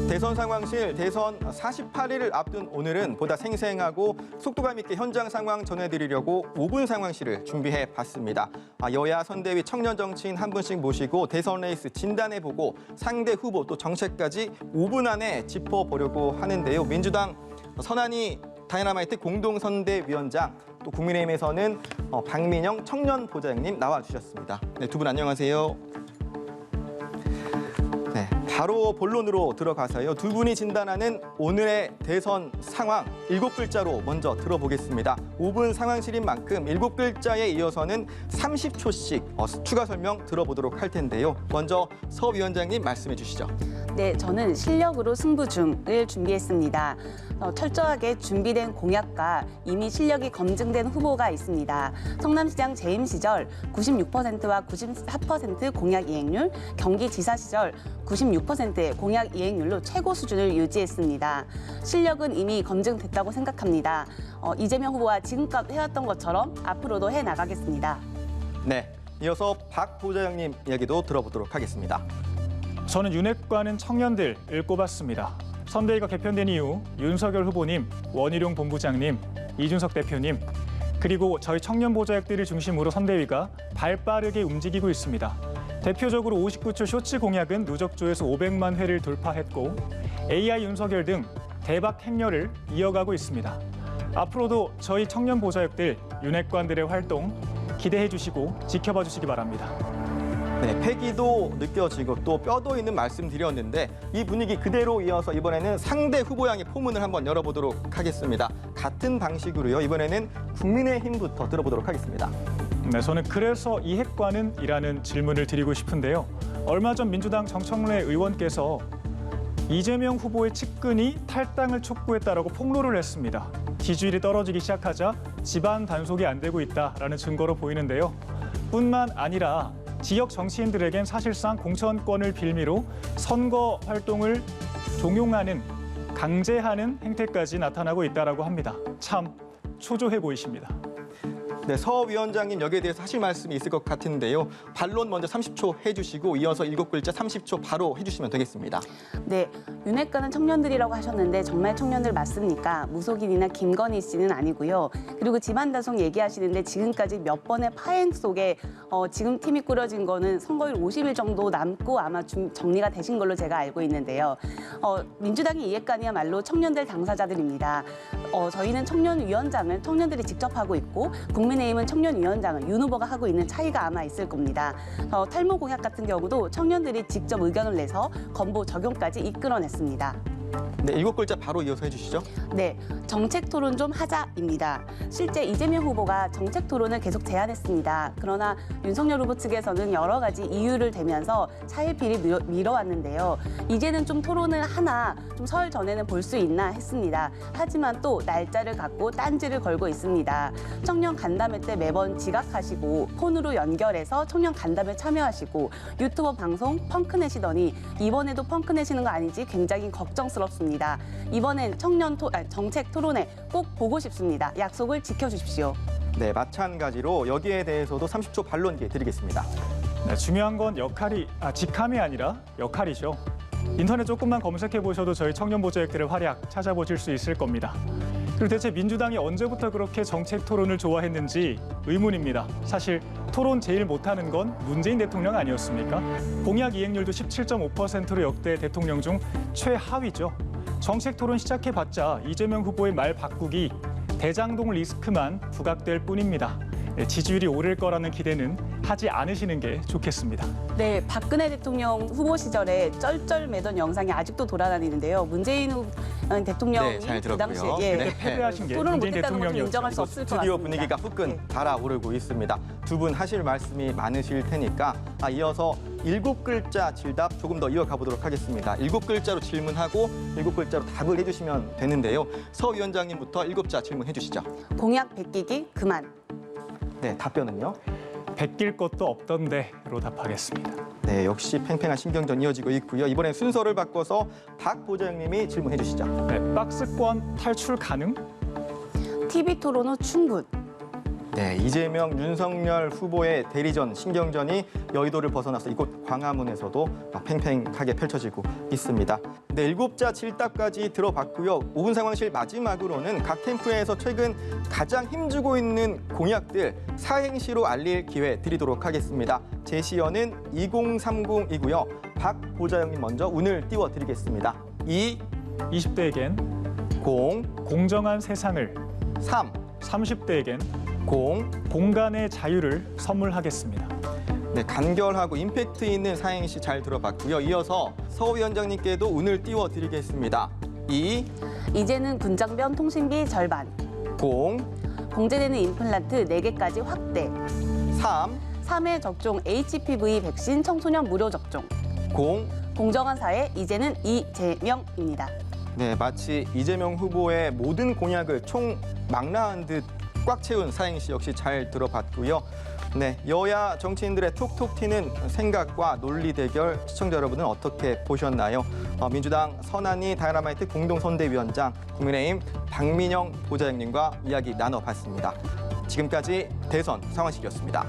대선 상황실 대선 48일을 앞둔 오늘은 보다 생생하고 속도감 있게 현장 상황 전해드리려고 5분 상황실을 준비해 봤습니다. 여야 선대위 청년 정치인 한 분씩 모시고 대선 레이스 진단해보고 상대 후보 또 정책까지 5분 안에 짚어보려고 하는데요. 민주당 선한이 다이너마이트 공동선대위원장, 또 국민의힘에서는 박민영 청년보좌장님 나와주셨습니다. 네, 두 분 안녕하세요. 네, 바로 본론으로 들어가서요. 두 분이 진단하는 오늘의 대선 상황 7글자로 먼저 들어보겠습니다. 5분 상황실인 만큼 7글자에 이어서는 30초씩 추가 설명 들어보도록 할 텐데요. 먼저 서 위원장님 말씀해 주시죠. 네, 저는 실력으로 승부 중을 준비했습니다. 철저하게 준비된 공약과 이미 실력이 검증된 후보가 있습니다. 성남시장 재임 시절 96%와 94% 공약 이행률, 경기지사 시절 96%의 공약 이행률로 최고 수준을 유지했습니다. 실력은 이미 검증됐다고 생각합니다. 이재명 후보와 지금껏 해왔던 것처럼 앞으로도 해나가겠습니다. 네, 이어서 박 부좌장님 이야기도 들어보도록 하겠습니다. 저는 윤핵관은 청년들을 꼽았습니다. 선대위가 개편된 이후 윤석열 후보님, 원희룡 본부장님, 이준석 대표님, 그리고 저희 청년 보좌역들을 중심으로 선대위가 발빠르게 움직이고 있습니다. 대표적으로 59초 쇼츠 공약은 누적조회수 500만 회를 돌파했고 AI 윤석열 등 대박 행렬을 이어가고 있습니다. 앞으로도 저희 청년 보좌역들, 윤핵관들의 활동 기대해 주시고 지켜봐 주시기 바랍니다. 네, 패기도 느껴지고 또 뼈도 있는 말씀 드렸는데 이 분위기 그대로 이어서 이번에는 상대 후보 향의 포문을 한번 열어보도록 하겠습니다. 같은 방식으로요. 이번에는 국민의힘부터 들어보도록 하겠습니다. 네, 저는 그래서 이 핵과는 이라는 질문을 드리고 싶은데요. 얼마 전 민주당 정청래 의원께서 이재명 후보의 측근이 탈당을 촉구했다라고 폭로를 했습니다. 지지율이 떨어지기 시작하자 집안 단속이 안 되고 있다라는 증거로 보이는데요. 뿐만 아니라 지역 정치인들에겐 사실상 공천권을 빌미로 선거 활동을 종용하는, 강제하는 행태까지 나타나고 있다고 합니다. 참 초조해 보이십니다. 네, 서 위원장님 여기에 대해서 하실 말씀이 있을 것 같은데요. 반론 먼저 30초 해주시고 이어서 7글자 30초 바로 해주시면 되겠습니다. 네, 윤핵관은 청년들이라고 하셨는데 정말 청년들 맞습니까? 무속인이나 김건희 씨는 아니고요. 그리고 집안 단속 얘기하시는데 지금까지 몇 번의 파행 속에 지금 팀이 꾸려진 거는 선거일 50일 정도 남고 아마 정리가 되신 걸로 제가 알고 있는데요. 민주당의 이핵관이야말로 청년들 당사자들입니다. 저희는 청년위원장을 청년들이 직접 하고 있고 국민의힘은 청년위원장을 윤 후보가 하고 있는 차이가 아마 있을 겁니다. 탈모 공약 같은 경우도 청년들이 직접 의견을 내서 건보 적용까지 이끌어냈습니다. 네, 7글자 바로 이어서 해주시죠. 네, 정책 토론 좀 하자입니다. 실제 이재명 후보가 정책 토론을 계속 제안했습니다. 그러나 윤석열 후보 측에서는 여러 가지 이유를 대면서 차일피일 미뤄왔는데요. 이제는 좀 토론을 하나, 좀 설 전에는 볼 수 있나 했습니다. 하지만 또 날짜를 갖고 딴지를 걸고 있습니다. 청년 간담회 때 매번 지각하시고 폰으로 연결해서 청년 간담회 참여하시고 유튜버 방송 펑크내시더니 이번에도 펑크내시는 거 아닌지 굉장히 걱정스럽습니다. 이번엔 정책 토론회 꼭 보고 싶습니다. 약속을 지켜주십시오. 네, 마찬가지로 여기에 대해서도 30초 반론 기회 드리겠습니다. 네, 중요한 건 직함이 아니라 역할이죠. 인터넷 조금만 검색해 보셔도 저희 청년 보좌역들의 활약 찾아보실 수 있을 겁니다. 그리고 대체 민주당이 언제부터 그렇게 정책 토론을 좋아했는지 의문입니다. 사실 토론 제일 못하는 건 문재인 대통령 아니었습니까? 공약 이행률도 17.5%로 역대 대통령 중 최하위죠. 정책 토론 시작해봤자 이재명 후보의 말 바꾸기, 대장동 리스크만 부각될 뿐입니다. 지지율이 오를 거라는 기대는 하지 않으시는 게 좋겠습니다. 네, 박근혜 대통령 후보 시절에 쩔쩔매던 영상이 아직도 돌아다니는데요. 문재인 대통령이 네, 그 당시에 네. 패배하신 게 토론을 문재인 못했다는 것을 대통령이었죠. 인정할 수 없을 것 같습니다. 스튜디오 분위기가 후끈 달아오르고 있습니다. 두 분 하실 말씀이 많으실 테니까 이어서 7글자 질답 조금 더 이어가 보도록 하겠습니다. 7글자로 질문하고 7글자로 답을 해주시면 되는데요. 서 위원장님부터 7자 질문해 주시죠. 공약 베끼기 그만. 네, 답변은요? 베낄 것도 없던데로 답하겠습니다. 네, 역시 팽팽한 신경전 이어지고 있고요. 이번엔 순서를 바꿔서 박 보좌장님이 질문해 주시죠. 네, 박스권 탈출 가능? TV 토론 후 충분. 네, 이재명, 윤석열 후보의 대리전 신경전이 여의도를 벗어나서 이곳 광화문에서도 팽팽하게 펼쳐지고 있습니다. 네, 7자 7답까지 들어봤고요. 5분 상황실 마지막으로는 각 캠프에서 최근 가장 힘주고 있는 공약들 사행시로 알릴 기회 드리도록 하겠습니다. 제시어는 2030이고요. 박 보좌역님 먼저 운을 띄워드리겠습니다. 20대에겐 0, 공정한 세상을, 3, 30대에겐 0, 공간의 자유를 선물하겠습니다. 네, 간결하고 임팩트 있는 사행시 잘 들어봤고요. 이어서 서 위원장님께도 운을 띄워드리겠습니다. 2, 이제는 군장변 통신비 절반, 0, 공제되는 임플란트 4개까지 확대, 3, 3회 접종 HPV 백신 청소년 무료 접종, 0. 공정한 사회 이제는 이재명입니다. 네, 마치 이재명 후보의 모든 공약을 총 망라한 듯 꽉 채운 사행시 역시 잘 들어봤고요. 네, 여야 정치인들의 톡톡 튀는 생각과 논리 대결 시청자 여러분은 어떻게 보셨나요? 민주당 선한이 다이너마이트 공동선대위원장, 국민의힘 박민영 보좌역님과 이야기 나눠봤습니다. 지금까지 대선 상황실이었습니다.